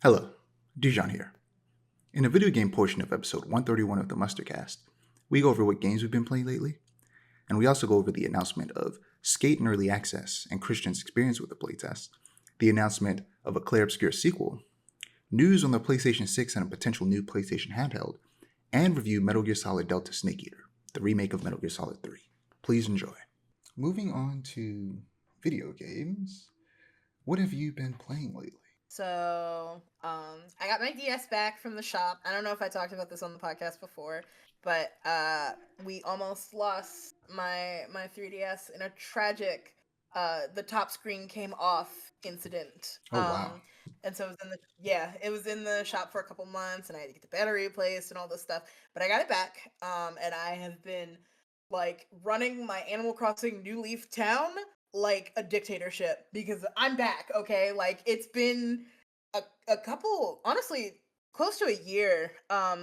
Hello, Dijon here. In the video game portion of episode 131 of the Mustardcast, we go over what games we've been playing lately, and we also go over the announcement of Skate in Early Access and Christian's experience with the playtest, the announcement of a Clair Obscur sequel, news on the PlayStation 6 and a potential new PlayStation handheld, and review Metal Gear Solid Delta Snake Eater, the remake of Metal Gear Solid 3. Please enjoy. Moving on to video games, what have you been playing lately? I got my DS back from the shop. I don't know if I talked about this on the podcast before, but we almost lost my 3DS in a tragic the top screen came off incident. Oh, wow. And so it was in the shop for a couple months, and I had to get the battery replaced and all this stuff. But I got it back, and I have been like running my Animal Crossing New Leaf town like a dictatorship because I'm back, okay? Like it's been a couple, honestly, close to a year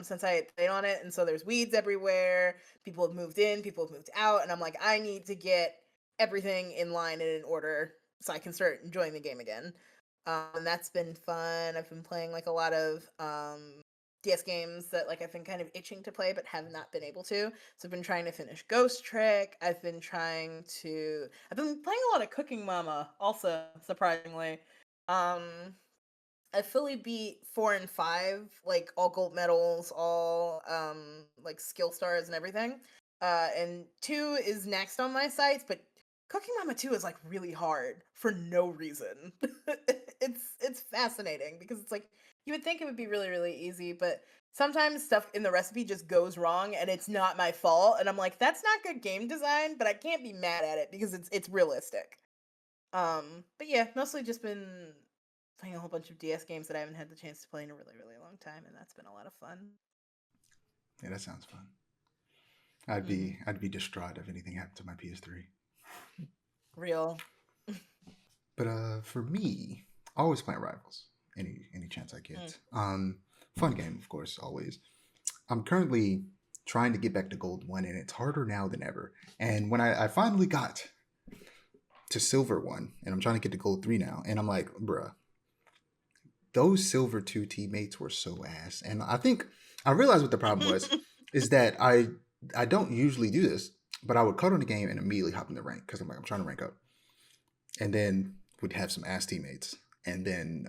since I had played on it, and so there's weeds everywhere. People have moved in, people have moved out, and I'm like, I need to get everything in line and in order so I can start enjoying the game again. And that's been fun. I've been playing like a lot of DS games that like I've been kind of itching to play but have not been able to. So I've been trying to finish Ghost Trick. I've been playing a lot of Cooking Mama also, surprisingly. I fully beat 4 and 5, like all gold medals, all like skill stars and everything. And 2 is next on my sights, but Cooking Mama 2 is like really hard for no reason. It's fascinating because it's like you would think it would be really really easy, but sometimes stuff in the recipe just goes wrong and it's not my fault, and I'm like, that's not good game design, but I can't be mad at it because it's realistic. But yeah, mostly just been playing a whole bunch of DS games that I haven't had the chance to play in a really really long time, and that's been a lot of fun. Yeah, that sounds fun. I'd Mm-hmm. be I'd be distraught if anything happened to my PS3. Real. But for me, always playing Rivals. Any chance I Mm. get. Fun game, of course, always. I'm currently trying to get back to Gold 1, and it's harder now than ever. And when I finally got to Silver 1, and I'm trying to get to Gold 3 now, and I'm like, bruh, those Silver 2 teammates were so ass. And I think I realized what the problem was, is that I don't usually do this, but I would cut on the game and immediately hop in the rank because I'm like, I'm trying to rank up. And then would have some ass teammates. And then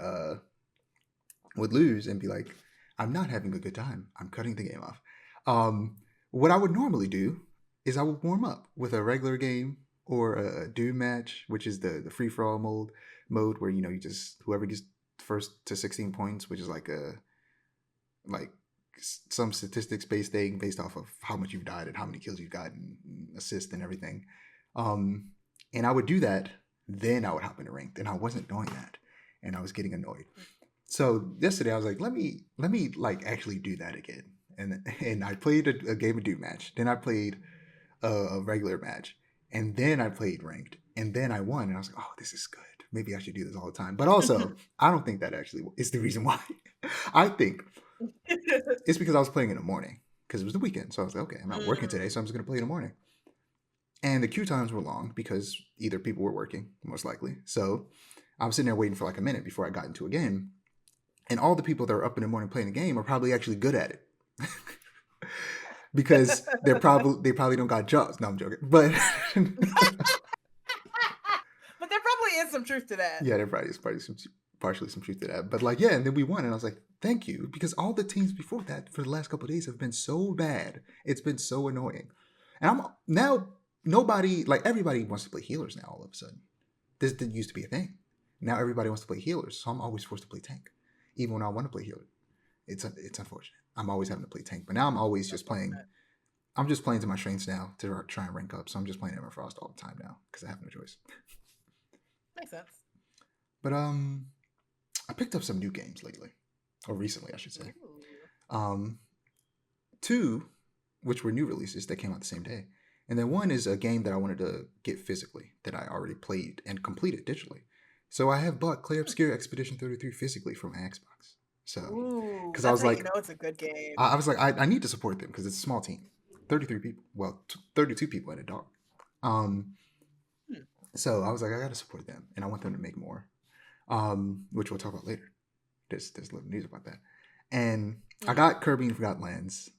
would lose and be like, I'm not having a good time. I'm cutting the game off. What I would normally do is I would warm up with a regular game or a Doom match, which is the free for all mode where you just whoever gets first to 16 points, which is like some statistics based thing based off of how much you've died and how many kills you've gotten, assists and everything. And I would do that, then I would hop in the ring. And I wasn't doing that, and I was getting annoyed. So yesterday I was like, let me like actually do that again. And I played a game of Doom match. Then I played a regular match. And then I played ranked. And then I won. And I was like, oh, this is good. Maybe I should do this all the time. But also, I don't think that actually is the reason why. I think it's because I was playing in the morning because it was the weekend. So I was like, okay, I'm not working today, so I'm just going to play in the morning. And the queue times were long because either people were working, most likely. So I was sitting there waiting for like a minute before I got into a game. And all the people that are up in the morning playing the game are probably actually good at it. Because they probably don't got jobs. No, I'm joking. But But there probably is some truth to that. yeah, there probably is partially some truth to that. But like, yeah, and then we won, and I was like, thank you, because all the teams before that for the last couple of days have been so bad. It's been so annoying, and I'm now nobody like everybody wants to play healers now. All of a sudden, this didn't used to be a thing. Now everybody wants to play healers, so I'm always forced to play tank, even when I want to play healer. It's unfortunate. I'm always having to play tank, but now I'm always just playing. I'm just playing to my strengths now to try and rank up. So I'm just playing Emma Frost all the time now because I have no choice. Makes sense. But I picked up some new games lately, or recently, I should say. Um, two, which were new releases that came out the same day, and then one is a game that I wanted to get physically that I already played and completed digitally. So I have bought Clair Obscur Expedition 33 physically from Xbox. So, Ooh, because I that's was how you like, know it's a good game. I was like, I need to support them because it's a small team, 33 people. Well, 32 people and a dog. Um, Hmm. so I was like, I got to support them, and I want them to make more, which we'll talk about later. There's little news about that. And I Mm, got Kirby and Forgotten Lands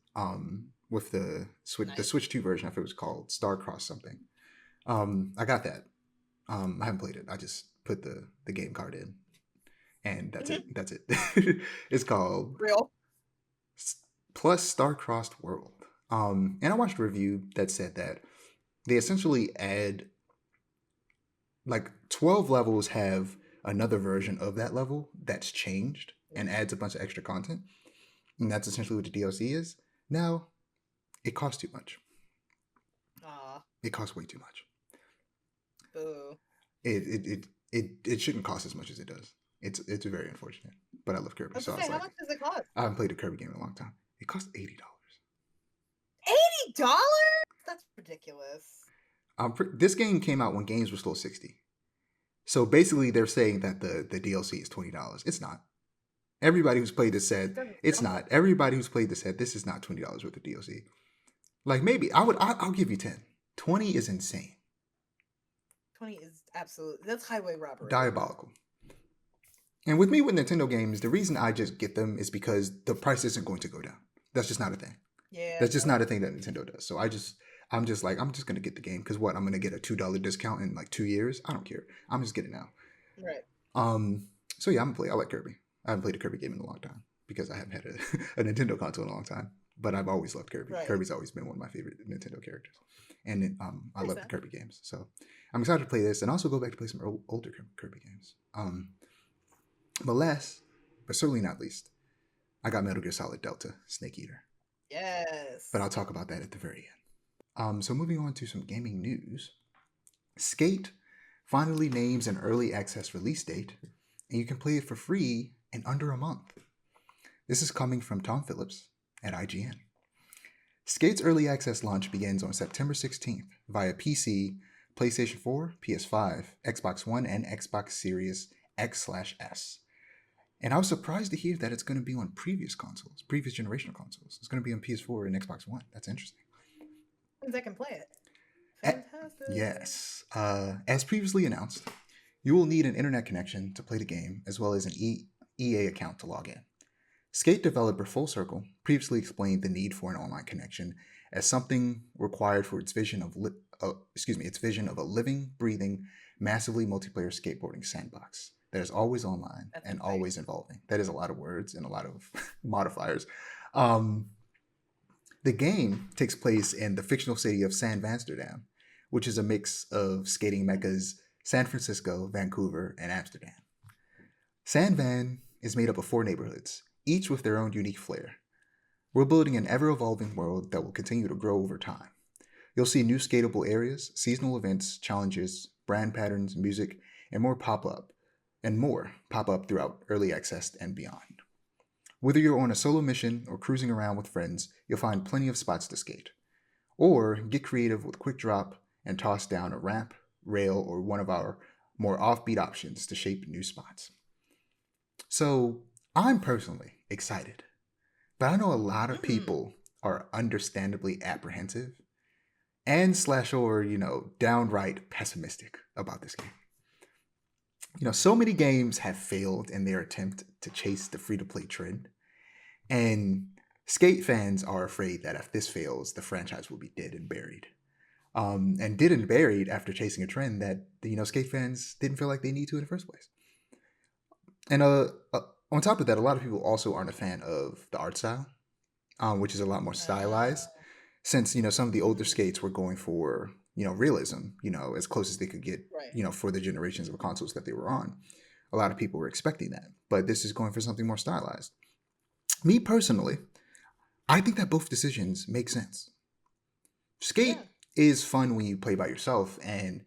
with the nice. Switch 2 version. I forget it was called Starcross something. I got that. I haven't played it. I just put the game card in, and that's Hmm. it. That's it. It's called Real. Plus Starcrossed World. And I watched a review that said that they essentially add like 12 levels have another version of that level that's changed and adds a bunch of extra content. And that's essentially what the DLC is. Now, it costs too much. Aw, It costs way too much. boo. It shouldn't cost as much as it does. It's very unfortunate. But I love Kirby, Let's so just I say, was how like, much does it cost? I haven't played a Kirby game in a long time. It costs $80. $80? That's ridiculous. This game came out when games were still 60. So basically, they're saying that the DLC is $20. It's not. Everybody who's played this It said doesn't it's sound like not. Everybody who's played this said this is not $20 worth of DLC. Like maybe I'll give you 10. 20 is insane. 20 is absolute. That's highway robbery. Diabolical. And with me with Nintendo games, the reason I just get them is because the price isn't going to go down. That's just not a thing. Yeah, That's just no. not a thing that Nintendo does. So I'm just like I'm just gonna get the game because what I'm gonna get a $2 discount in like 2 years. I don't care. I'm just getting it now. Right. Um. So yeah, I'm gonna play. I like Kirby. I haven't played a Kirby game in a long time because I haven't had a Nintendo console in a long time. But I've always loved Kirby. Right. Kirby's always been one of my favorite Nintendo characters, and I Makes love the sense. Kirby games. So I'm excited to play this and also go back to play some older Kirby games. But last, but certainly not least, I got Metal Gear Solid Delta Snake Eater. But I'll Yes. talk about that at the very end. So moving on to some gaming news. Skate finally names an early access release date, and you can play it for free in under a month. This is coming from Tom Phillips at IGN. Skate's early access launch begins on September 16th via PC, PlayStation 4, PS5, Xbox One, and Xbox Series X/S. And I was surprised to hear that it's going to be on previous consoles, previous generation consoles. It's going to be on PS4 and Xbox One. That's interesting. Means I can play it. A- Fantastic. yes. As previously announced, you will need an internet connection to play the game, as well as an EA account to log in. Skate developer Full Circle previously explained the need for an online connection as something required for its vision of its vision of a living, breathing, massively multiplayer skateboarding sandbox that is always online That's and insane. always involving. That is a lot of words and a lot of modifiers. Um, the game takes place in the fictional city of San Vansterdam, which is a mix of skating meccas San Francisco, Vancouver, and Amsterdam. San Van is made up of 4 neighborhoods, each with their own unique flair. We're building an ever evolving world that will continue to grow over time. You'll see new skatable areas, seasonal events, challenges, brand patterns, music, and more pop up throughout early access and beyond. Whether you're on a solo mission or cruising around with friends, you'll find plenty of spots to skate. Or get creative with quick drop and toss down a ramp, rail, or one of our more offbeat options to shape new spots. So I'm personally excited, but I know a lot of Mm-hmm. people are understandably apprehensive and slash or downright pessimistic about this game. So many games have failed in their attempt to chase the free to play trend, and skate fans are afraid that if this fails, the franchise will be dead and buried. And dead and buried after chasing a trend that skate fans didn't feel like they need to in the first place. And on top of that, a lot of people also aren't a fan of the art style, which is a lot more stylized. Uh, Since some of the older mhm. skates were going for realism, as close as they could get, Right. for the generations of consoles that they were on. A lot of people were expecting that, but this is going for something more stylized. Me personally, I think that both decisions make sense. Yeah. Skate is fun when you play by yourself, and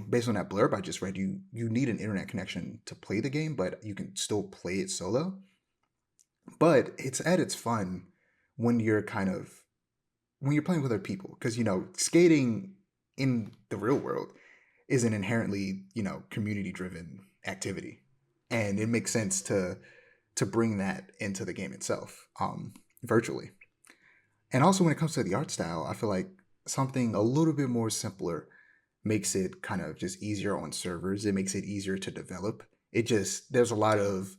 based on that blurb I just read, you need an internet connection to play the game, but you can still play it solo. But it's at its fun when you're when you're playing with other people, because skating in the real world is an inherently community driven activity, and it makes sense to bring that into the game itself, virtually. And also when it comes to the art style, I feel like something a little bit more simpler makes it kind of just easier on servers. It makes it easier to develop. It just there's a lot of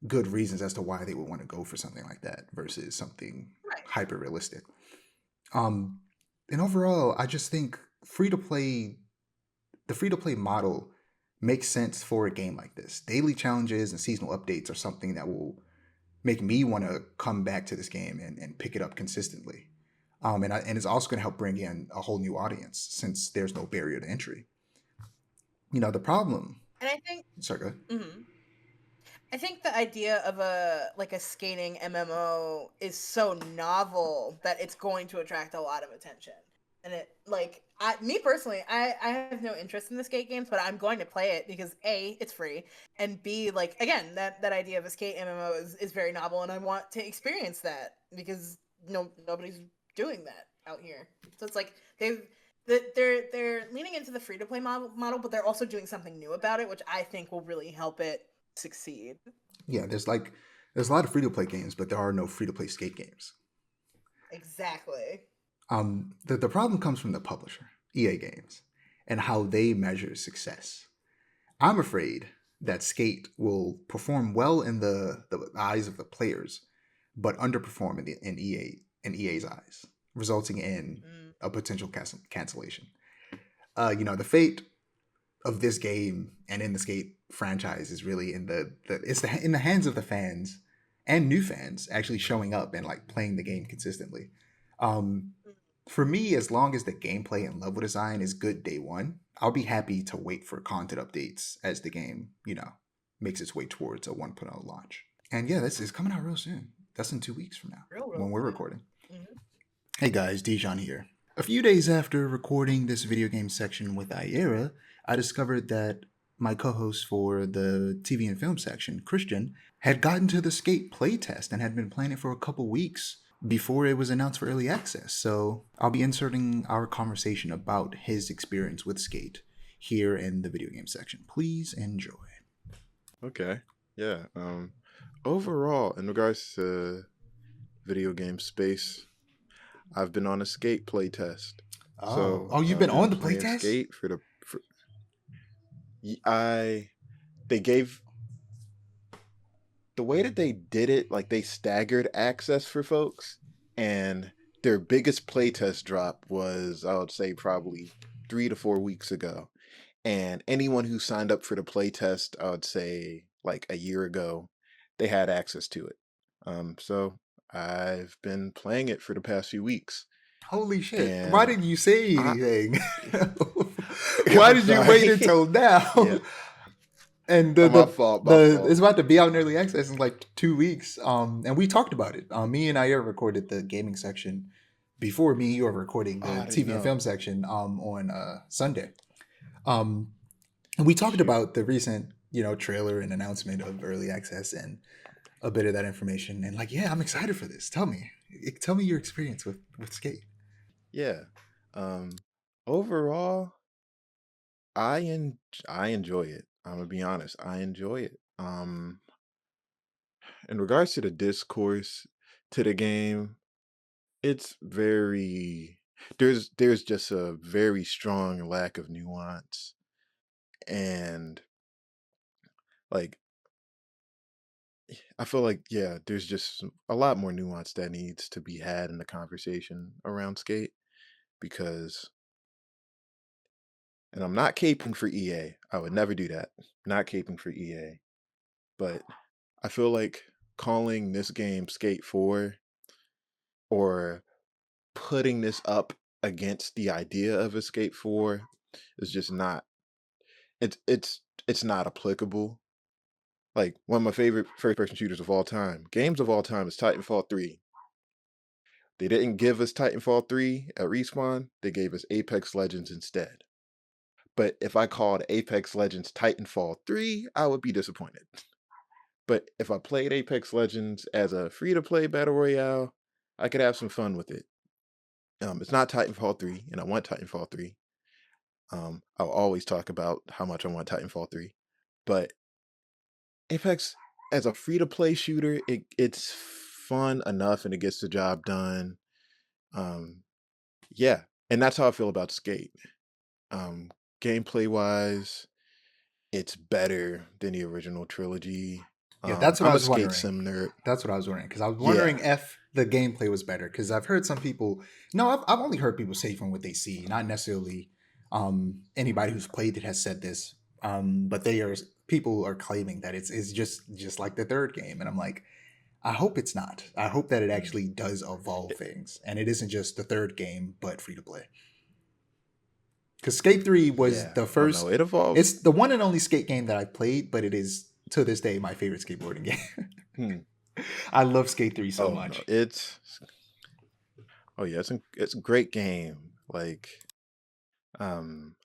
good reasons as to why they would want to go for something like that versus something Right. hyper realistic. Um, and overall, I just think free to play, the free to play model makes sense for a game like this. Daily challenges and seasonal updates are something that will make me want to come back to this game and pick it up consistently. And it's also going to help bring in a whole new audience since there's no barrier to entry. The problem. And I think Sorry, go ahead. mhm. I think the idea of a skating MMO is so novel that it's going to attract a lot of attention. And it like me personally, I have no interest in the skate games, but I'm going to play it because A, it's free, and B, like again, that idea of a skate MMO is very novel, and I want to experience that because nobody's doing that out here. So it's like they're leaning into the free to play model, but they're also doing something new about it, which I think will really help it succeed. Yeah, there's a lot of free to play games, but there are no free to play skate games. Exactly. The problem comes from the publisher, EA Games, and how they measure success. I'm afraid that Skate will perform well in the eyes of the players, but underperform in EA's eyes, resulting in Mm. a potential cancellation. The fate of this game and in the Skate franchise is really in the hands of the fans and new fans actually showing up and like playing the game consistently. Um, for me, as long as the gameplay and level design is good day one, I'll be happy to wait for content updates as the game, makes its way towards a 1.0 launch. And yeah, this is coming out real soon. That's in 2 weeks from now Real when we're soon. recording. Mhm. Hey guys, Dijon here. A few days after recording this video game section with Aiara, I discovered that my co-host for the TV and film section, Christian, had gotten to the Skate playtest and had been playing it for a couple weeks before it was announced for early access. So I'll be inserting our conversation about his experience with Skate here in the video game section. Please enjoy. Okay. Yeah. Overall, in regards to video game space, I've been on a Skate playtest. Oh, So you've been I've been on the playing playtest? Skate I they gave the way that they did it, like they staggered access for folks, and their biggest playtest drop was, I would say, probably 3 to 4 weeks ago. And anyone who signed up for the playtest, I would say like a year ago, they had access to it. So I've been playing it for the past few weeks, Holy shit. Why and didn't you say I anything? Why I'm did you wait sorry. until now? Yeah. And Oh, my fault. My it's fault. about to be out in early access in like 2 weeks. And we talked about it. Me and I recorded the gaming section before me. You were recording Oh, the I didn't TV and film know. section on Sunday. Um, and we talked Shoot. about the recent trailer and announcement of early access and a bit of that information. And like, yeah, I'm excited for this. Tell me your experience with Skate. Yeah. Um. Overall, I en- I enjoy it. I'm gonna be honest. I enjoy it. In regards to the discourse to the game, it's very there's just a very strong lack of nuance, and like I feel like, yeah, there's just a lot more nuance that needs to be had in the conversation around Skate, because, and I'm not caping for EA. I would never do that. Not caping for EA, but I feel like calling this game Skate 4, or putting this up against the idea of a Skate 4, is just not, it's not applicable. Like, one of my favorite first person shooters of all time, games of all time, is Titanfall 3. They didn't give us Titanfall 3 at Respawn, they gave us Apex Legends instead. But if I called Apex Legends Titanfall 3, I would be disappointed. But if I played Apex Legends as a free to play battle royale, I could have some fun with it. It's not Titanfall 3, and I want Titanfall 3. I'll always talk about how much I want Titanfall 3. But Apex, as a free to play shooter, it's fun enough and it gets the job done. Um, yeah, and that's how I feel about Skate. Gameplay wise, it's better than the original trilogy. Yeah, that's what I I'm a was skate wondering. sim nerd. That's what I was wondering because I was Yeah. wondering if the gameplay was better because I've heard some people. No, I've only heard people say from what they see, not necessarily anybody who's played it has said this. But they are people are claiming that it's just like the third game, and I'm like, I hope it's not. I hope that it Mm. actually does evolve things, and it isn't just the third game but free to play. Because Skate 3 was Yeah. the Oh no, first. it evolves. It's the one and only skate game that I played, but it is to this day my favorite skateboarding game. Hmm. I love Skate 3 so Oh no, much. oh yeah, it's a great game. Like, um,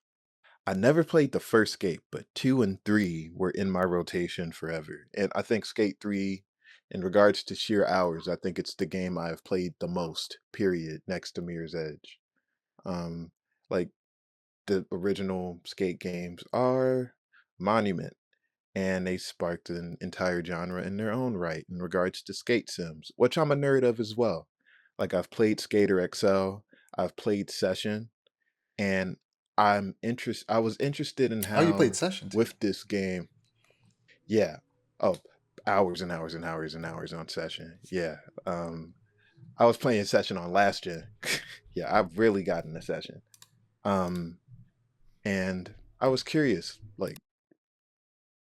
I never played the first Skate, but 2 and 3 were in my rotation forever. And I think Skate 3, in regards to sheer hours, I think it's the game I've played the most, period, next to Mirror's Edge. Um, like the original Skate games are monument, and they sparked an entire genre in their own right in regards to skate sims, which I'm a nerd of as well. Like I've played Skater XL, I've played Session, and I was interested in Oh, you played how Session too. with this game, yeah. Oh, hours and hours and hours and hours on Session. Yeah. Um I was playing Session on last gen. Yeah, I've really gotten a Session. Um and I was curious, like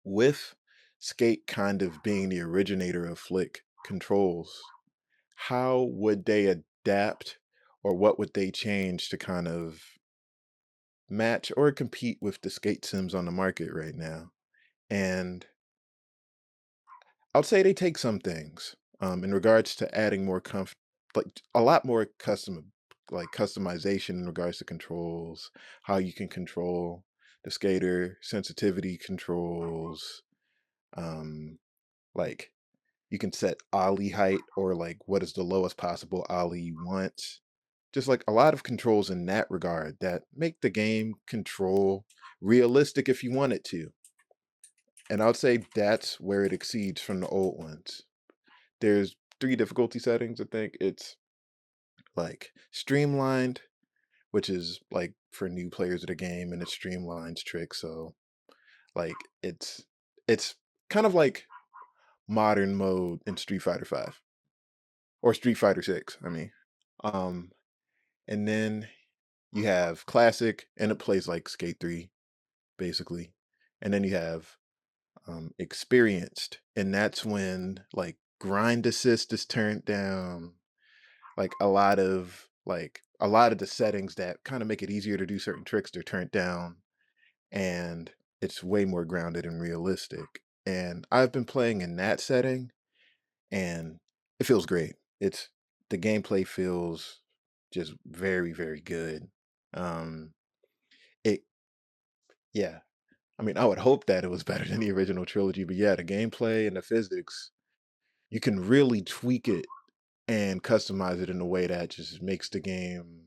with Skate kind of being the originator of flick controls, how would they adapt or what would they change to kind of match or compete with the skate sims on the market right now? And I would say they take some things in regards to adding more like a lot more like customization in regards to controls, how you can control the skater, sensitivity controls, um, like you can set ollie height or like what is the lowest possible ollie you want. Just like a lot of controls in that regard that make the game control realistic if you want it to. And I would say that's where it exceeds from the old ones. There's three difficulty settings, I think. It's like streamlined, which is like for new players of the game, and it streamlines tricks. So like it's kind of like modern mode in Street Fighter 5 or Street Fighter 6, I mean. Um and then you have classic and it plays like Skate 3 basically. And then you have experienced, and that's when like grind assist is turned down, like a lot of the settings that kind of make it easier to do certain tricks, they're turned down, and it's way more grounded and realistic. And I've been playing in that setting, and it feels great. It's the gameplay feels just very, very good. Um, it Yeah, I mean, I would hope that it was better than the original trilogy, but yeah, the gameplay and the physics, you can really tweak it and customize it in a way that just makes the game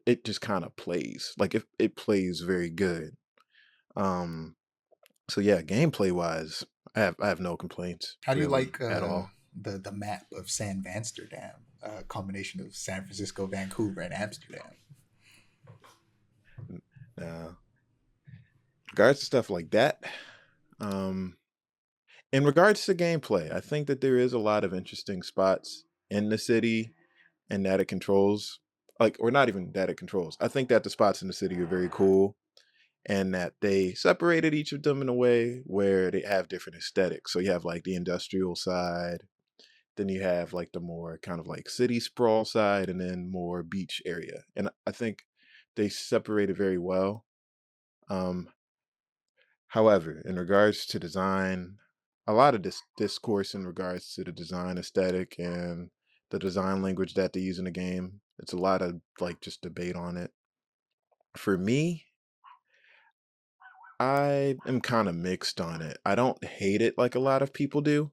it just kind of plays. Like it plays very good. Um so yeah, gameplay wise, I have no complaints How do you really like at all. the map of San Vansterdam? A combination of San Francisco, Vancouver, and Amsterdam. Now, regards to stuff like that, um in regards to gameplay, I think that there is a lot of interesting spots in the city and that it controls, like, or not even that it controls. I think that the spots in the city are very cool and that they separated each of them in a way where they have different aesthetics. So you have like the industrial side, then you have like the more kind of like city sprawl side, and then more beach area. And I think they separated very well. Um, However, in regards to design, a lot of this discourse in regards to the design aesthetic and the design language that they use in the game, it's a lot of like just debate on it. For me, I am kind of mixed on it. I don't hate it like a lot of people do.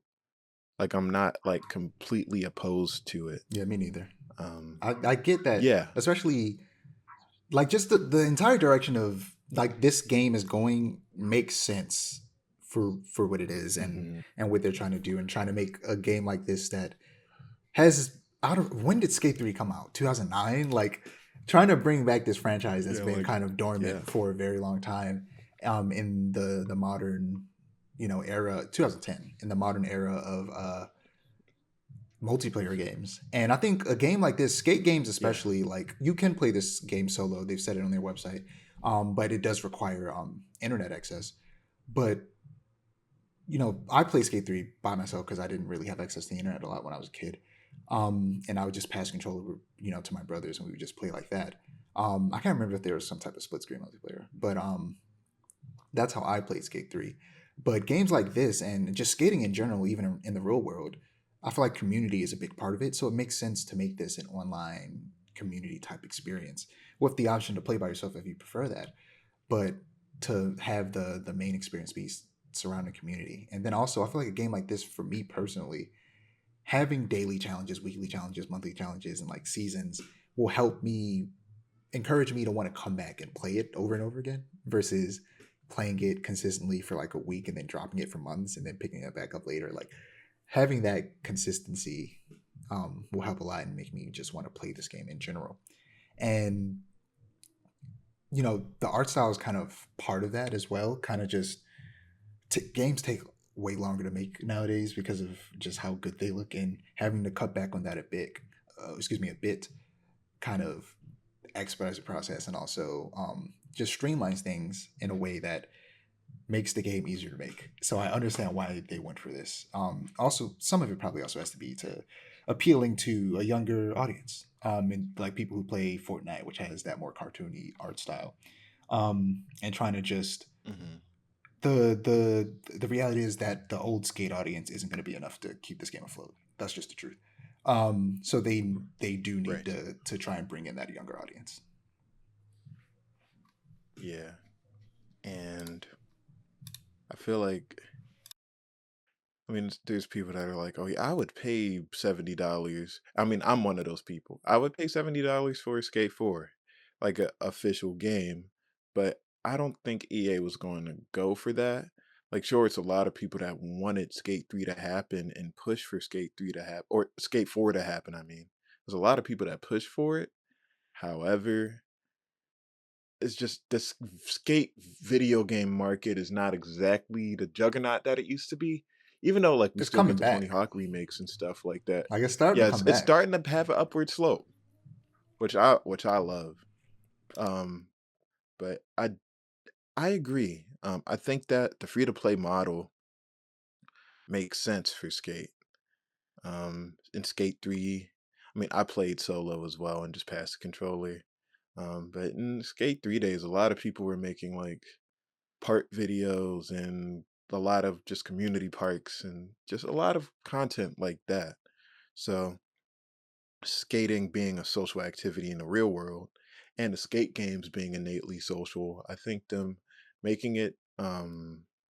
Like I'm not like completely opposed to it. Yeah, me neither. Um I get that, yeah. especially like just the entire direction of like this game is going makes sense for what it is Mhm. and what they're trying to do and trying to make a game like this that has out of when did Skate 3 come out? 2009? Like trying to bring back this franchise that's Yeah, been like kind of yeah. dormant for a very long time in the modern era, 2010, in the modern era of multiplayer games. And I think a game like this, skate games Yeah. especially, like you can play this game solo. They've said it on their website, but it does require internet access. But I play Skate 3 by myself because I didn't really have access to the internet a lot when I was a kid. And I would just pass control over, to my brothers, and we would just play like that. I can't remember if there was some type of split screen multiplayer, but that's how I played Skate 3. But games like this and just skating in general, even in the real world, I feel like community is a big part of it. So it makes sense to make this an online community type experience with the option to play by yourself if you prefer that, but to have the main experience be surrounding community. And then also, I feel like a game like this, for me personally, having daily challenges, weekly challenges, monthly challenges, and like seasons will help me encourage me to want to come back and play it over and over again versus playing it consistently for like a week and then dropping it for months and then picking it back up later. Like having that consistency will help a lot and make me just want to play this game in general. And the art style is kind of part of that as well. Kind of just games take way longer to make nowadays because of just how good they look, and having to cut back on that a bit, kind of expedites the process and also just streamlines things in a way that makes the game easier to make. So I understand why they went for this. Also, some of it probably also has to be to appealing to a younger audience, and like people who play Fortnite, which has that more cartoony art style, and trying to just Hmm. the reality is that the old skate audience isn't going to be enough to keep this game afloat. That's just the truth. So they do need Right. to try and bring in that younger audience. Yeah. And I feel like, I mean, there's people that are like, oh, yeah, I would pay $70. I mean, I'm one of those people. I would pay $70 for Skate 4, like a official game, but I don't think EA was going to go for that. Like, sure, it's a lot of people that wanted Skate 3 to happen and push for Skate 3 to happen, or Skate 4 to happen, I mean. There's a lot of people that push for it. However, it's just this skate video game market is not exactly the juggernaut that it used to be. Even though like we It's still get coming the Tony back. Hawk remakes and stuff like that. Like it's starting Yeah, to it's, come it's back. starting to have an upward slope, which I love. Um, but I agree. I think that the free to play model makes sense for Skate. In Skate 3, I mean I played solo as well and just passed the controller. But in Skate 3 days, a lot of people were making like park videos and a lot of just community parks and just a lot of content like that. So, skating being a social activity in the real world and the skate games being innately social, I think them making it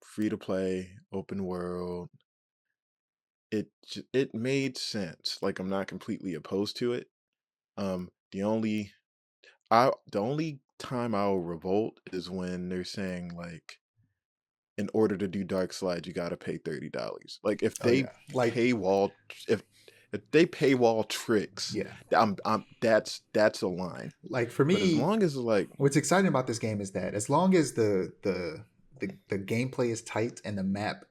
free to play, open world, it made sense. Like I'm not completely opposed to it. The only time I'll revolt is when they're saying like in order to do dark slides, you gotta pay $30. Like Oh yeah, like if they paywall tricks, yeah, that's a line. like for But as me, long as like what's exciting about this game is that as long as the gameplay is tight and the map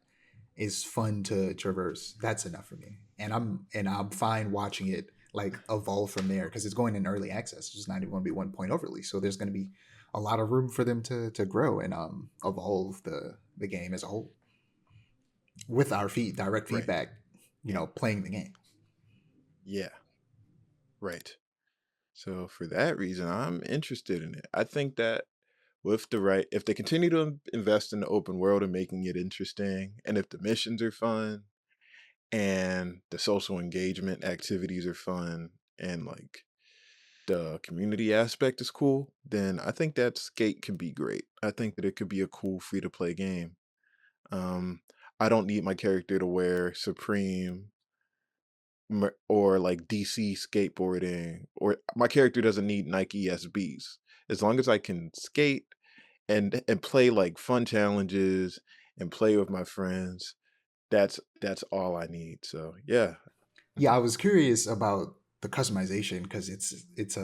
is fun to traverse, that's enough for me. And I'm fine watching it like evolve from there because it's going in early access. It's not even going to be 1.0 release, so there's going to be a lot of room for them to grow and evolve the game as a whole with our direct right, feedback. Playing the game. yeah, right. So for that reason, I'm interested in it. I think that with the right, if they continue to invest in the open world and making it interesting, and if the missions are fun and the social engagement activities are fun and like the community aspect is cool, then I think that Skate can be great. I think that it could be a cool free to play game. Um, I don't need my character to wear Supreme or like DC skateboarding, or my character doesn't need Nike SBs. As long as I can skate and play like fun challenges and play with my friends, that's all I need. So yeah. Yeah, I was curious about the customization because it's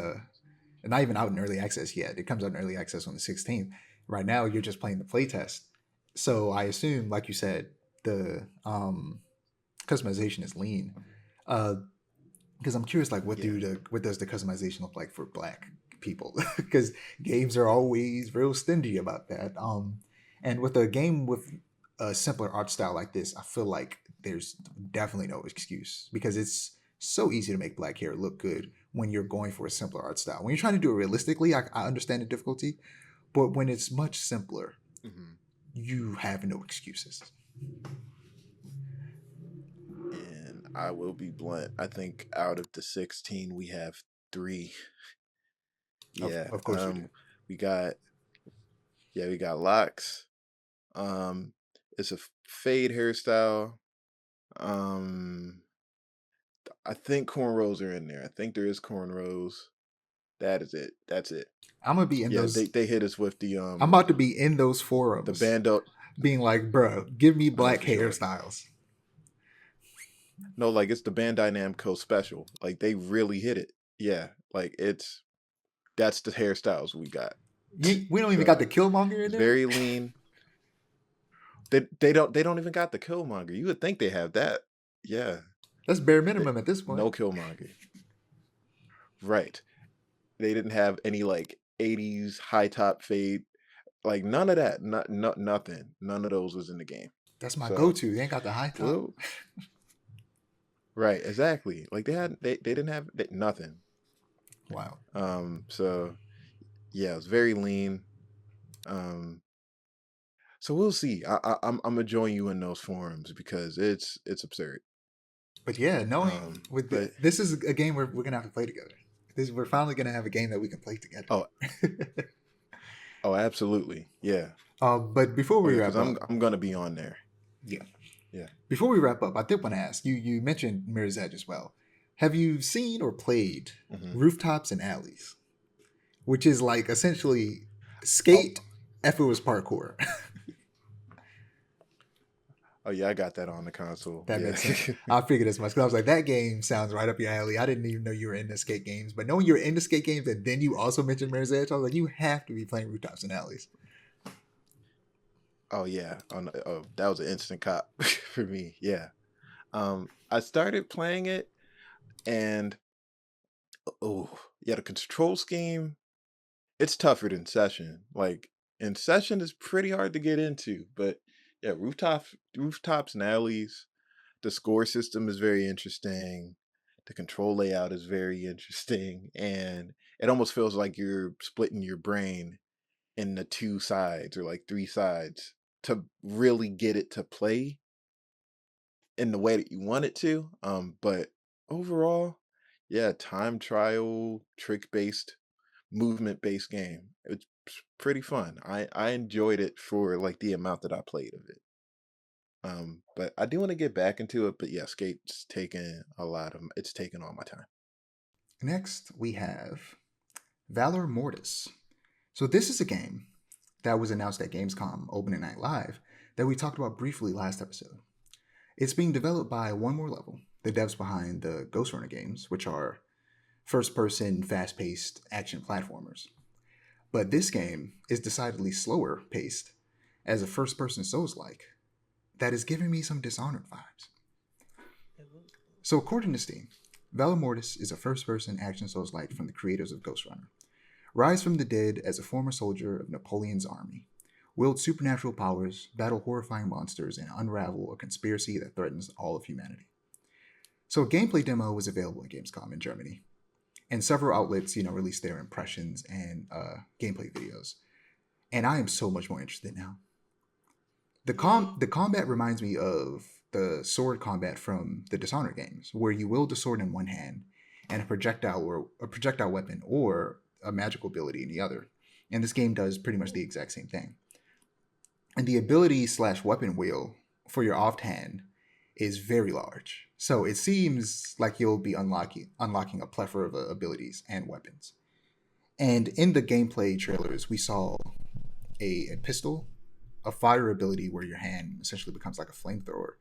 not even out in early access yet. It comes out in early access on the 16th. Right now, you're just playing the playtest, So I assume, like you said, the customization is lean. Uh, because I'm curious, like, Yeah. what does the customization look like for Black people? Because games are always real stingy about that. And with a game with a simpler art style like this, I feel like there's definitely no excuse because it's so easy to make black hair look good when you're going for a simpler art style. When you're trying to do it realistically, I understand the difficulty, but when it's much simpler, Hmm. you have no excuses. And I will be blunt. I think out of the 16, we have three. Yeah. Of course you do. We got we got locks. Um, it's a fade hairstyle. Um, I think cornrows are in there. I think there is cornrows. That is it. That's it. I'm gonna be in Yeah, those. they hit us with I'm about to be in those the forums, bando. being like, "Bro, give me Oh, black for sure. hairstyles." No, like it's the Bandai Namco special. Like they really hit it. Yeah, like that's the hairstyles we got. We don't even got So the Killmonger in it's there. very lean. They don't even got the Killmonger. You would think they have that. Yeah, That's bare they, minimum at this point. no Killmonger. Right. They didn't have any like 80s high top fade. Like none of that. Nothing. None of those was in the game. That's my So go-to. They ain't got the high top. well, right, exactly. Like they didn't have nothing. Wow. So yeah, it's very lean. Um, so we'll see. I'm gonna join you in those forums because it's absurd. But yeah, knowing But this is a game we're gonna have to play together. We're finally gonna have a game that we can play together. oh oh absolutely, yeah. But before Oh we yeah, because wrap up, I'm gonna be on there. yeah. Yeah. Before we wrap up, I did want to ask you. You mentioned Mirror's Edge as well. Have you seen or played Hmm. Rooftops and Alleys, which is like essentially Oh Skate if it was parkour? oh yeah, I got that on the console. That Yeah. makes sense. I figured as much because I was like, that game sounds right up your alley. I didn't even know you were into skate games, but knowing you're into skate games and then you also mentioned Mirror's Edge, I was like, you have to be playing Rooftops and Alleys. Oh yeah. That was an instant cop for me. Yeah. I started playing it and oh yeah, the control scheme, it's tougher than session. Like in session is pretty hard to get into, but yeah, rooftops and alleys, the score system is very interesting. The control layout is very interesting, and it almost feels like you're splitting your brain into two sides or like three sides to really get it to play in the way that you want it to. But overall, yeah, time trial, trick based, movement based game. It's pretty fun. I enjoyed it for like the amount that I played of it. But I do want to get back into it. But yeah, Skate's taking it's taking all my time. Next, we have Valor Mortis. So this is a game that was announced at Gamescom Opening Night Live that we talked about briefly last episode. It's being developed by One More Level, the devs behind the Ghost Runner games, which are first-person, fast-paced action platformers. But this game is decidedly slower paced as a first-person Souls-like that is giving me some Dishonored vibes. So according to Steam, Valor Mortis is a first-person action Souls-like from the creators of Ghost Runner. Rise from the dead as a former soldier of Napoleon's army. Wield supernatural powers, battle horrifying monsters, and unravel a conspiracy that threatens all of humanity. So a gameplay demo was available at Gamescom in Germany, and several outlets, released their impressions and gameplay videos. And I am so much more interested now. The combat reminds me of the sword combat from the Dishonored games, where you wield a sword in one hand and a projectile weapon or a magical ability in the other. And this game does pretty much the exact same thing. And the ability slash weapon wheel for your offhand is very large. So it seems like you'll be unlocking a plethora of abilities and weapons. And in the gameplay trailers, we saw a pistol, a fire ability where your hand essentially becomes like a flamethrower.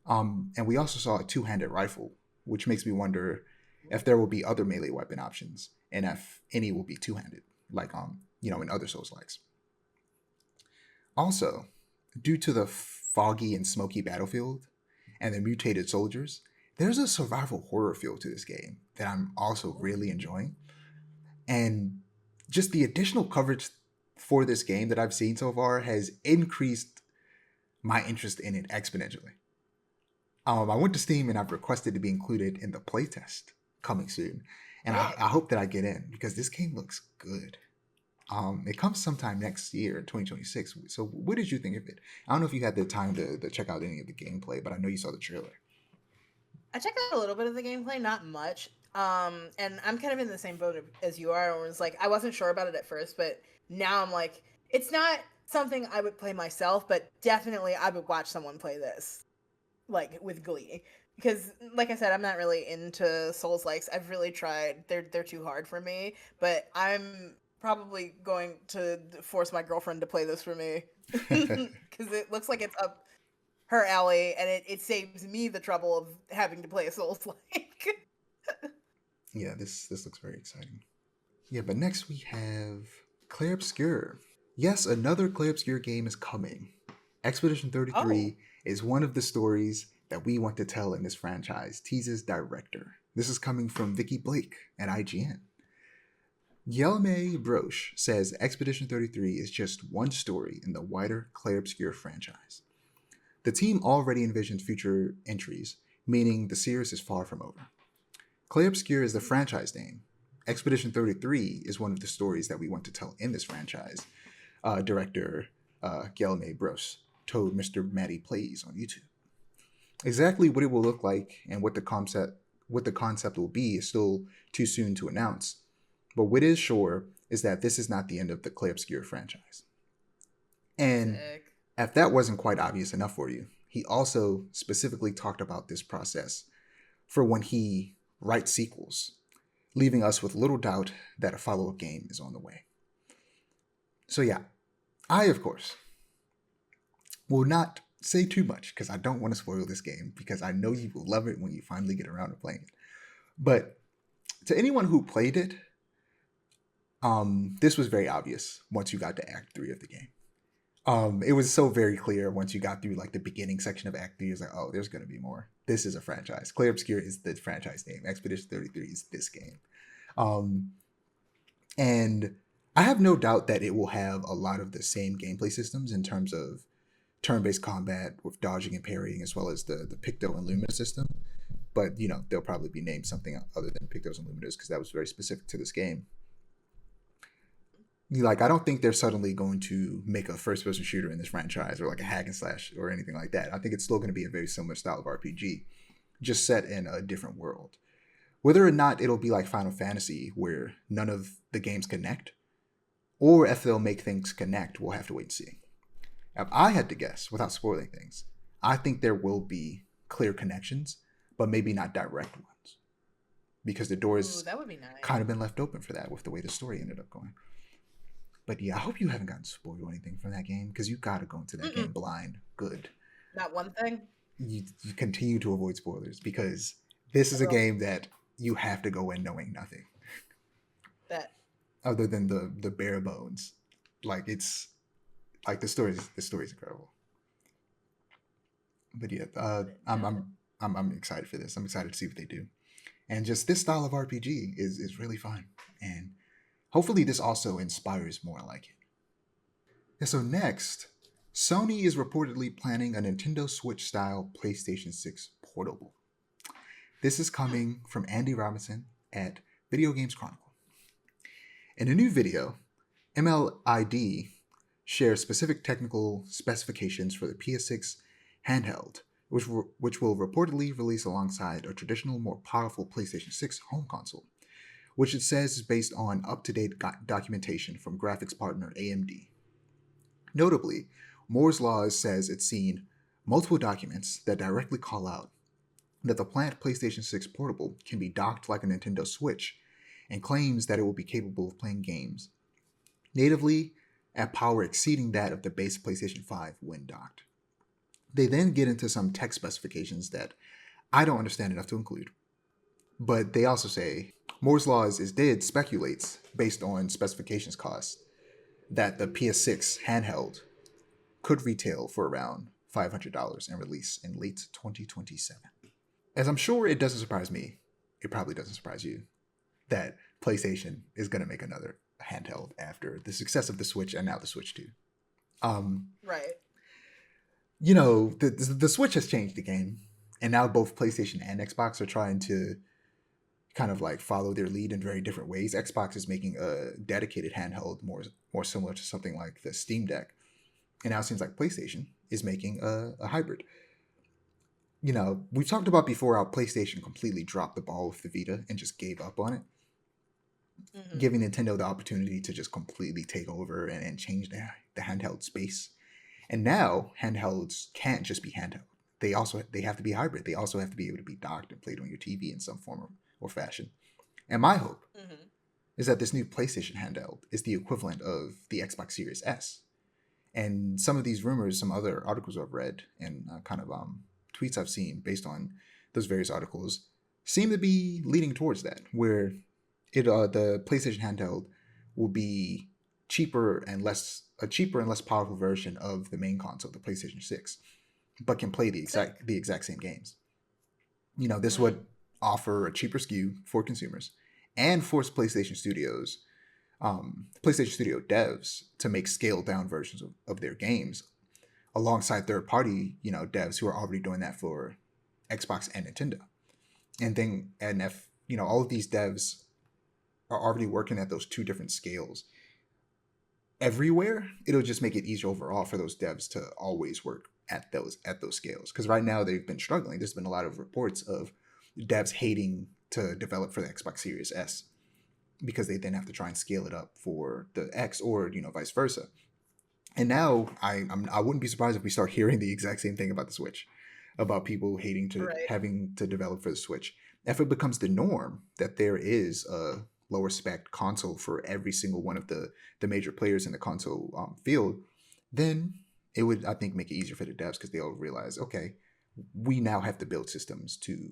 And we also saw a two-handed rifle, which makes me wonder if there will be other melee weapon options and if any will be two-handed, like in other Souls likes. Also, due to the foggy and smoky battlefield and the mutated soldiers, there's a survival horror feel to this game that I'm also really enjoying. And just the additional coverage for this game that I've seen so far has increased my interest in it exponentially. I went to Steam and I've requested to be included in the playtest coming soon, and Hey. I hope that I get in because this game looks good. It comes sometime next year, 2026. So, what did you think of it? I don't know if you had the time to check out any of the gameplay, but I know you saw the trailer. I checked out a little bit of the gameplay, not much. And I'm kind of in the same boat as you are. Where it's like I wasn't sure about it at first, but now I'm like, it's not something I would play myself, but definitely I would watch someone play this, like with glee. Because, like I said, I'm not really into Souls likes. I've really tried; they're too hard for me. But I'm probably going to force my girlfriend to play this for me because it looks like it's up her alley, and it saves me the trouble of having to play a Souls like. Yeah, this looks very exciting. Yeah, but next we have Clair Obscur. Yes, another Clair Obscur game is coming. Expedition Oh, 33 is one of the stories that we want to tell in this franchise, teases director. This is coming from Vicky Blake at IGN. Yelme Broche says Expedition 33 is just one story in the wider Clair Obscur franchise. The team already envisions future entries, meaning the series is far from over. Clair Obscur is the franchise name. Expedition 33 is one of the stories that we want to tell in this franchise, director Guillermo Bros told Mr. Matty Plays on YouTube. Exactly what it will look like and what the concept will be is still too soon to announce. But what is sure is that this is not the end of the Clair Obscur franchise. And sick. if that wasn't quite obvious enough for you, he also specifically talked about this process for when he writes sequels, leaving us with little doubt that a follow up game is on the way. So, yeah, I, of course, will not say too much because I don't want to spoil this game because I know you will love it when you finally get around to playing it. But to anyone who played it, this was very obvious once you got to Act 3 of the game. It was so very clear once you got through like the beginning section of Act 3. It was like, oh, there's going to be more. This is a franchise. Clair Obscur is the franchise name. Expedition 33 is this game. Um, and I have no doubt that it will have a lot of the same gameplay systems in terms of turn-based combat with dodging and parrying, as well as the Picto and Lumina system. But you know, they'll probably be named something other than Pictos and Luminas because that was very specific to this game. Like, I don't think they're suddenly going to make a first-person shooter in this franchise or like a hack and slash or anything like that. I think it's still going to be a very similar style of RPG, just set in a different world. Whether or not it'll be like Final Fantasy, where none of the games connect, or if they'll make things connect, we'll have to wait and see. If I had to guess, without spoiling things, I think there will be clear connections, but maybe not direct ones, because the door Ooh, has that would be nice. kind of been left open for that with the way the story ended up going. But yeah, I hope you haven't gotten spoiled or anything from that game because you got to go into that Mm-mm. game blind. Good. Not one thing. You continue to avoid spoilers because this I is a will. game that you have to go in knowing nothing That. other than the bare bones. Like it's like the story's incredible. But yeah, Noted. I'm excited for this. I'm excited to see what they do, and just this style of RPG is really fun, and hopefully this also inspires more like it. Yeah, so next, Sony is reportedly planning a Nintendo Switch style PlayStation 6 portable. This is Hmm. coming from Andy Robinson at Video Games Chronicle. In a new video, MLID shares specific technical specifications for the PS6 handheld, which will reportedly release alongside a traditional, more powerful PlayStation 6 home console, which it says is based on up to date documentation from graphics partner AMD. Notably, Moore's Law says it's seen multiple documents that directly call out that the planned PlayStation 6 portable can be docked like a Nintendo Switch and claims that it will be capable of playing games natively at power exceeding that of the base PlayStation 5 when docked. They then get into some tech specifications that I don't understand enough to include, but they also say Moore's Law is dead speculates based on specifications costs that the PS6 handheld could retail for around $500 and release in late 2027. As I'm sure it doesn't surprise me, it probably doesn't surprise you that PlayStation is going to make another handheld after the success of the Switch and now the Switch 2. Right. You know, the Switch has changed the game, and now both PlayStation and Xbox are trying to kind of like follow their lead in very different ways. Xbox is making a dedicated handheld more similar to something like the Steam Deck, and now it seems like PlayStation is making a hybrid. You know, we've talked about before how PlayStation completely dropped the ball with the Vita and just gave up on it, giving Nintendo the opportunity to just completely take over and change the handheld space. And now handhelds can't just be handheld. They have to be hybrid. They also have to be able to be docked and played on your TV in some form or fashion. And my hope is that this new PlayStation handheld is the equivalent of the Xbox Series S. And some of these rumors, some other articles I've read, and tweets I've seen based on those various articles, seem to be leading towards that, where the PlayStation handheld will be a cheaper and less powerful version of the main console, the PlayStation 6, but can play the exact same games. You know, this would offer a cheaper SKU for consumers and force PlayStation Studio devs to make scaled down versions of their games alongside third party, devs who are already doing that for Xbox and Nintendo. And if, all of these devs are already working at those two different scales everywhere, it'll just make it easier overall for those devs to always work at those scales. Because right now they've been struggling. There's been a lot of reports of devs hating to develop for the Xbox Series S because they then have to try and scale it up for the X, or vice versa. And now I wouldn't be surprised if we start hearing the exact same thing about the Switch, about people hating to having to develop for the Switch. If it becomes the norm that there is a lower spec console for every single one of the major players in the console field, then it would, I think, make it easier for the devs, because they'll realize, okay, we now have to build systems to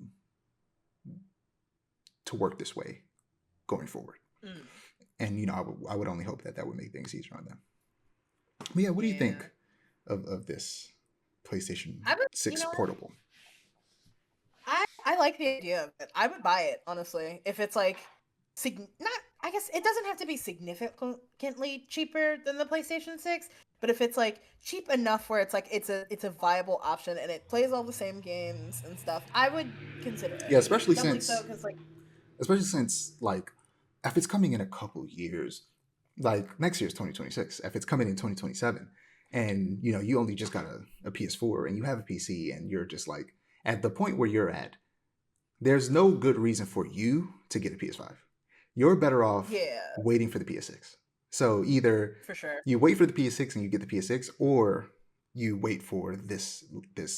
work this way going forward. And I would only hope that would make things easier on them. But yeah, what do you think of this PlayStation 6 portable? I like the idea of it. I would buy it, honestly, if it's like I guess it doesn't have to be significantly cheaper than the PlayStation 6, but if it's like cheap enough where it's like it's a viable option and it plays all the same games and stuff, I would consider it. Yeah, especially Doubly since so, 'cause, like, if it's coming in a couple years, like next year's 2026, if it's coming in 2027, and you only just got a PS4 and you have a PC and you're just like at the point where you're at, there's no good reason for you to get a PS5. You're better off waiting for the PS6. So either for sure you wait for the PS6 and you get the PS6, or you wait for this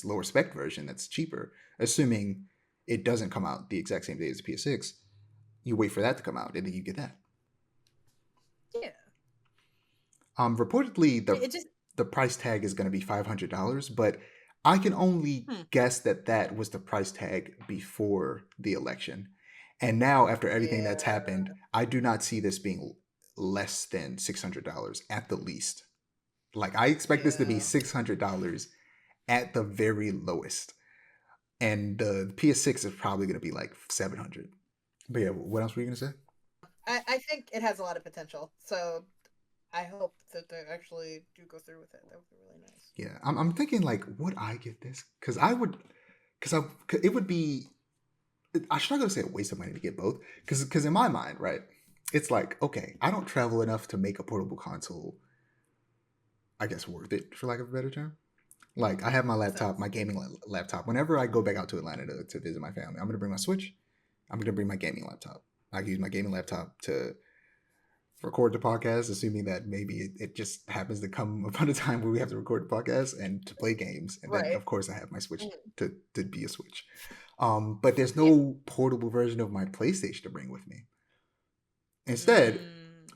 lower spec version that's cheaper, assuming it doesn't come out the exact same day as the PS6. You wait for that to come out and then you get that. Yeah. Reportedly the price tag is going to be $500, but I can only guess that was the price tag before the election. And now, after everything that's happened, I do not see this being less than $600 at the least. Like, I expect this to be $600 at the very lowest. And the PS6 is probably going to be like $700. But yeah, what else were you going to say? I think it has a lot of potential. So I hope that they actually do go through with it. That would be really nice. Yeah, I'm thinking, like, would I get this? Because it would be, I struggle to say a waste of money to get both. Because in my mind, right, it's like, okay, I don't travel enough to make a portable console, I guess, worth it, for lack of a better term. Like, I have my laptop, my gaming laptop. Whenever I go back out to Atlanta to visit my family, I'm going to bring my Switch. I'm going to bring my gaming laptop. I can use my gaming laptop to record the podcast, assuming that maybe it just happens to come upon a time where we have to record the podcast and to play games. And then, of course, I have my Switch to be a Switch. But there's no portable version of my PlayStation to bring with me. Instead,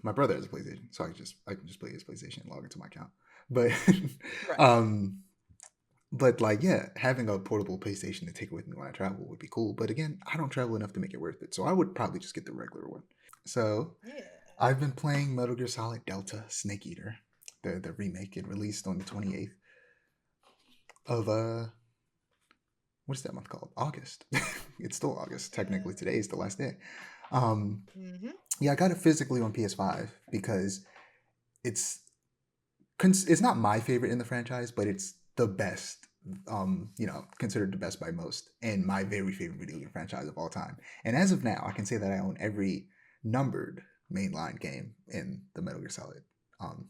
my brother has a PlayStation, so I can just play his PlayStation and log into my account. But but like, yeah, having a portable PlayStation to take with me when I travel would be cool. But again, I don't travel enough to make it worth it, so I would probably just get the regular one. So I've been playing Metal Gear Solid Delta Snake Eater, the remake. It released on the 28th of what's that month called? August. It's still August. Technically, today is the last day. Um, Mm-hmm. yeah, I got it physically on PS5 because it's it's not my favorite in the franchise, but it's the best. Considered the best by most, and my very favorite video game franchise of all time. And as of now, I can say that I own every numbered mainline game in the Metal Gear Solid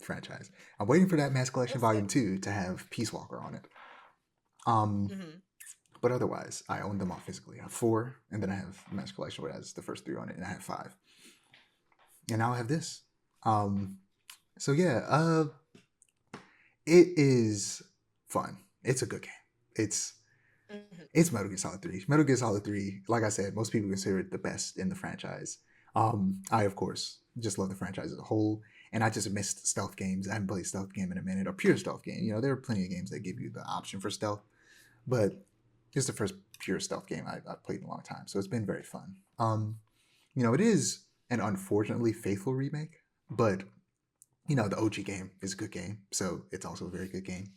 franchise. I'm waiting for that Mass Collection That's sick. Volume 2 to have Peace Walker on it. Um, Mm-hmm. but otherwise, I own them all physically. I have four, and then I have Mass Collection, where it has the first three on it, and I have five. And now I have this. So yeah, it is fun. It's a good game. It's Mm-hmm. it's Metal Gear Solid 3. Metal Gear Solid 3, like I said, most people consider it the best in the franchise. I of course just love the franchise as a whole, and I just missed stealth games. I haven't played a stealth game in a minute, or pure stealth game. There are plenty of games that give you the option for stealth, but it's the first pure stealth game I've played in a long time, so it's been very fun. It is an unfortunately faithful remake, but the OG game is a good game, so it's also a very good game.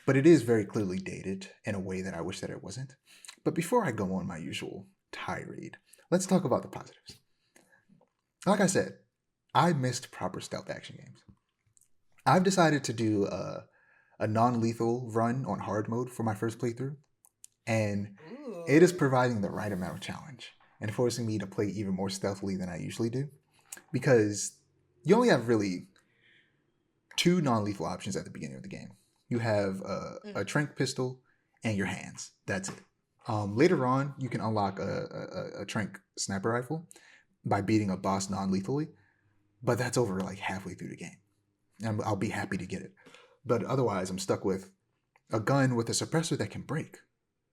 But it is very clearly dated in a way that I wish that it wasn't. But before I go on my usual tirade, let's talk about the positives. Like I said, I missed proper stealth action games. I've decided to do a non-lethal run on hard mode for my first playthrough, and it is Ooh. providing the right amount of challenge and forcing me to play even more stealthily than I usually do, because you only have really two non-lethal options at the beginning of the game. You have a Mm-hmm. tranq pistol and your hands. That's it. Later on, you can unlock a tranq sniper rifle by beating a boss non-lethally, but that's over like halfway through the game. And I'll be happy to get it. But otherwise, I'm stuck with a gun with a suppressor that can break,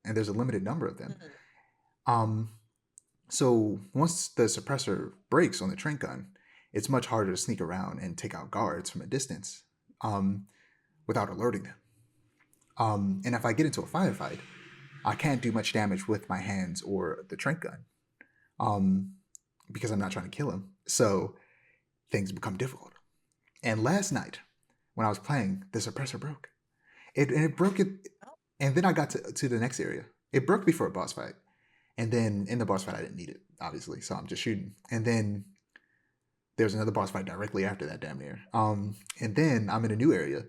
and there's a limited number of them. Mm-hmm. Um, so once the suppressor breaks on the tranq gun, it's much harder to sneak around and take out guards from a distance um, without alerting them. And if I get into a firefight, I can't do much damage with my hands or the tranq gun um, because I'm not trying to kill him. So things become difficult. And last night, when I was playing, the suppressor broke. It broke it, Oh. and then I got to the next area. It broke before a boss fight, and then in the boss fight, I didn't need it, obviously, so I'm just shooting. And then there's another boss fight directly after that, damn near. And then I'm in a new area,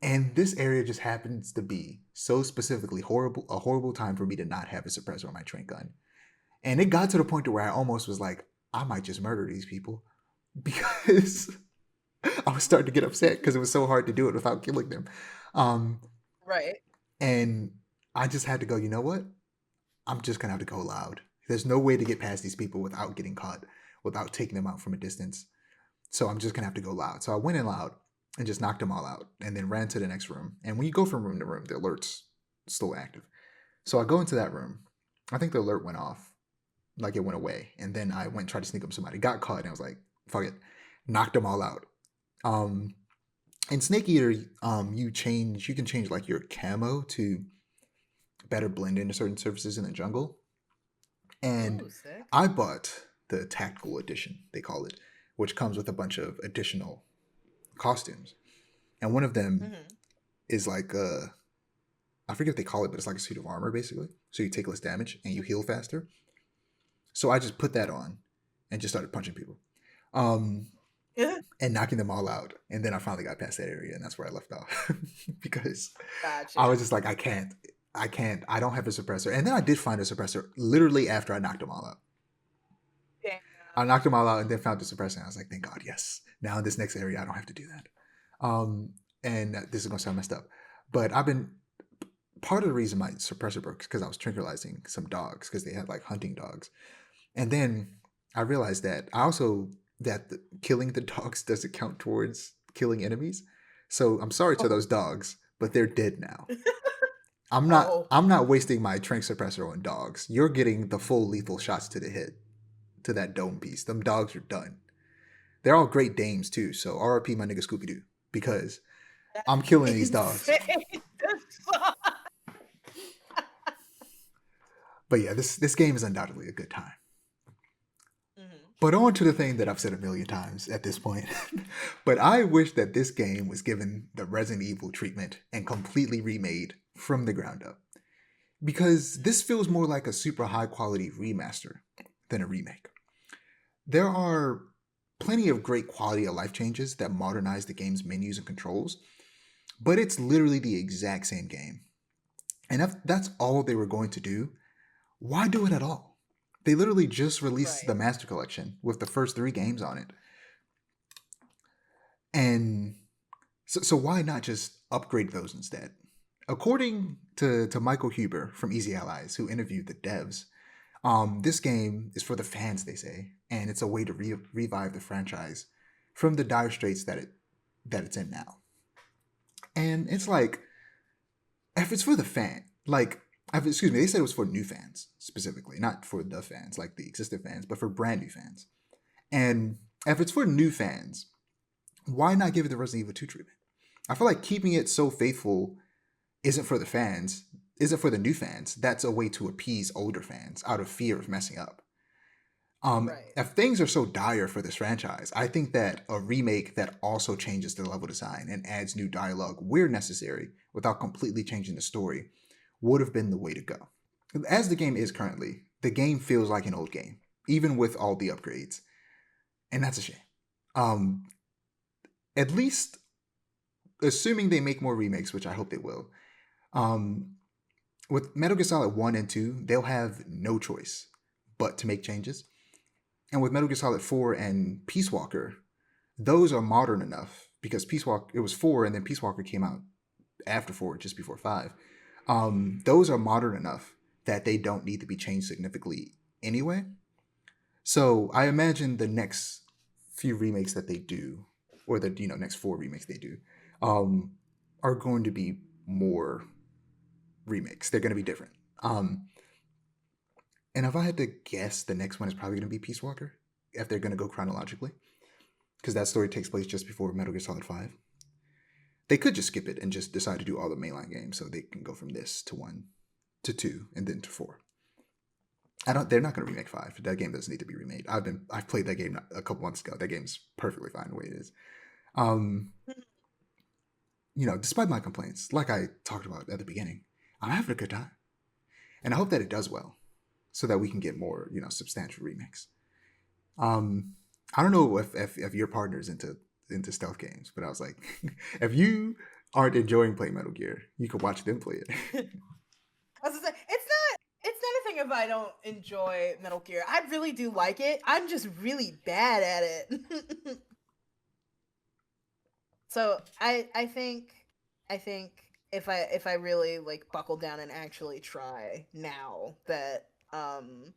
and this area just happens to be so specifically a horrible time for me to not have a suppressor on my tranq gun. And it got to the point to where I almost was like, I might just murder these people because I was starting to get upset because it was so hard to do it without killing them. Um, Right. and I just had to go, you know what? I'm just gonna have to go loud. There's no way to get past these people without getting caught, without taking them out from a distance. So I'm just gonna have to go loud. So I went in loud and just knocked them all out, and then ran to the next room. And when you go from room to room, the alert's still active. So I go into that room. I think the alert went off, like it went away, and then I went and tried to sneak up somebody, got caught, and I was like, "Fuck it," knocked them all out. Um, in Snake Eater, you can change like your camo to better blend into certain surfaces in the jungle. And Ooh, sick. I bought the tactical edition, they call it, which comes with a bunch of additional costumes. And one of them Mm-hmm. is like I forget what they call it, but it's like a suit of armor basically. So you take less damage and you heal faster. So I just put that on and just started punching people. Um and knocking them all out. And then I finally got past that area, and that's where I left off. Because I was Gotcha. just like, I don't have a suppressor. And then I did find a suppressor literally after I knocked them all out. Damn. I knocked them all out and then found the suppressor. And I was like, thank God, yes. Now in this next area, I don't have to do that. And this is gonna sound messed up, but I've been part of the reason my suppressor broke is because I was tranquilizing some dogs because they had like hunting dogs, and then I realized that killing the dogs doesn't count towards killing enemies. So I'm sorry to Oh. those dogs, but they're dead now. I'm not Oh. I'm not wasting my trank suppressor on dogs. You're getting the full lethal shots to the head to that dome piece. Them dogs are done. They're all great dames too. So RIP my nigga Scooby Doo because That's I'm killing these dogs. insane. But yeah, this game is undoubtedly a good time. Mm-hmm. But on to the thing that I've said a million times at this point. But I wish that this game was given the Resident Evil treatment and completely remade from the ground up. Because this feels more like a super high quality remaster than a remake. There are plenty of great quality of life changes that modernize the game's menus and controls, but it's literally the exact same game. And if that's all they were going to do, why do it at all? They literally just released the Right. Master Collection with the first 3 games on it. And so why not just upgrade those instead? According to Michael Huber from Easy Allies, who interviewed the devs, this game is for the fans, they say, and it's a way to revive the franchise from the dire straits that it's in now. And it's Mm. like, if it's for the fan, like, excuse me, they said it was for new fans specifically, not for the fans, like the existing fans, but for brand new fans. And if it's for new fans, why not give it the Resident Evil 2 treatment? I feel like keeping it so faithful isn't for the fans, isn't for the new fans. That's a way to appease older fans out of fear of messing up. Right. If things are so dire for this franchise, I think that a remake that also changes the level design and adds new dialogue where necessary without completely changing the story would have been the way to go. As the game is currently, the game feels like an old game, even with all the upgrades. And that's a shame. Um, at least, assuming they make more remakes, which I hope they will, um, with Metal Gear Solid 1 and 2, they'll have no choice but to make changes. And with Metal Gear Solid 4 and Peace Walker, those are modern enough because Peace Walker, it was 4 and then Peace Walker came out after 4, just before 5. Those are modern enough that they don't need to be changed significantly anyway. So I imagine the next few remakes that they do, or the next 4 remakes they do, um, are going to be more remakes. They're going to be different. And if I had to guess, the next one is probably going to be Peace Walker, if they're going to go chronologically, because that story takes place just before Metal Gear Solid 5. They could just skip it and just decide to do all the mainline games, so they can go from this to 1 to 2 and then to 4. They're not going to remake 5. That game doesn't need to be remade. I've played that game a couple months ago. That game's perfectly fine the way it is. Despite my complaints, like I talked about at the beginning, I'm having a good time, and I hope that it does well, so that we can get more substantial remakes. I don't know if your partner's into stealth games, but I was like, if you aren't enjoying playing Metal Gear, you could watch them play it. I was gonna say, it's not a thing if I don't enjoy Metal Gear. I really do like it. I'm just really bad at it. So I think if I really like buckle down and actually try now that I've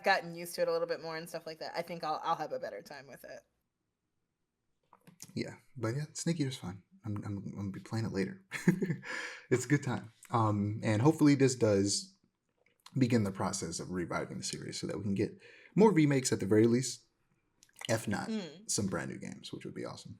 gotten used to it a little bit more and stuff like that, I think I'll have a better time with it. Yeah, but yeah, Snake Eater's fun. I'm gonna be playing it later. It's a good time. And hopefully this does begin the process of reviving the series so that we can get more remakes at the very least, if not Mm. some brand new games, which would be awesome.